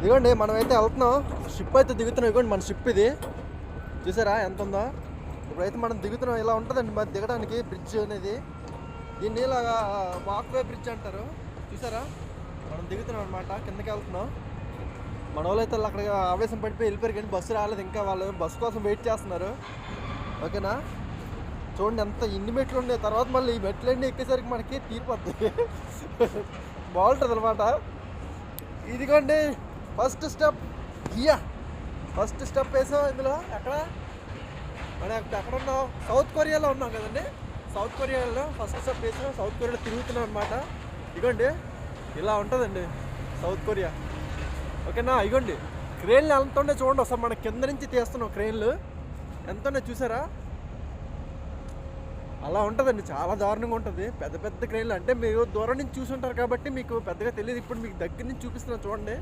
ఇదిగోండి మనమైతే వెళ్తున్నాం, షిప్ అయితే దిగుతున్నాం. ఇదిగోండి మన షిప్ ఇది, చూసారా ఎంత ఉందో. ఇప్పుడైతే మనం దిగుతున్నాం. ఇలా ఉంటుందండి మరి దిగడానికి బ్రిడ్జ్ అనేది. దీన్ని ఇలాగా వాక్వే బ్రిడ్జ్ అంటారు. చూసారా మనం దిగుతున్నాం అనమాట, కిందకి వెళ్తున్నాం. మన వాళ్ళు అయితే అక్కడ ఆవేశం పడిపోయి వెళ్ళిపోయారు, కానీ బస్సు రాలేదు ఇంకా. వాళ్ళు బస్సు కోసం వెయిట్ చేస్తున్నారు. ఓకేనా, చూడండి ఎంత ఇన్ని మెట్లు ఉండే. తర్వాత మళ్ళీ ఈ మెట్లన్నీ ఎక్కేసరికి మనకి తీరిపోద్ది, బాగుంటుంది అనమాట. ఇదిగోండి ఫస్ట్ స్టెప్. ఫస్ట్ స్టెప్ వేసాం ఇందులో. మనం ఎక్కడ ఉన్నాం? సౌత్ కొరియాలో ఉన్నాం కదండి. సౌత్ కొరియాలో ఫస్ట్ స్టెప్ వేసాం. సౌత్ కొరియాలో తిరుగుతున్నాం అనమాట. ఇదిగోండి ఇలా ఉంటుందండి సౌత్ కొరియా. ఓకేనా, ఇదిగోండి క్రెయిన్లు ఎంత ఉండే చూడండి. ఒకసారి మన కింద నుంచి తీస్తున్నాం క్రెయిన్లు ఎంత ఉన్నాయి చూసారా. అలా ఉంటుందండి, చాలా దారుణంగా ఉంటుంది. పెద్ద పెద్ద క్రెయిన్లు అంటే మీరు దూరం నుంచి చూసుంటారు కాబట్టి మీకు పెద్దగా తెలియదు. ఇప్పుడు మీకు దగ్గర నుంచి చూపిస్తున్నాను చూడండి.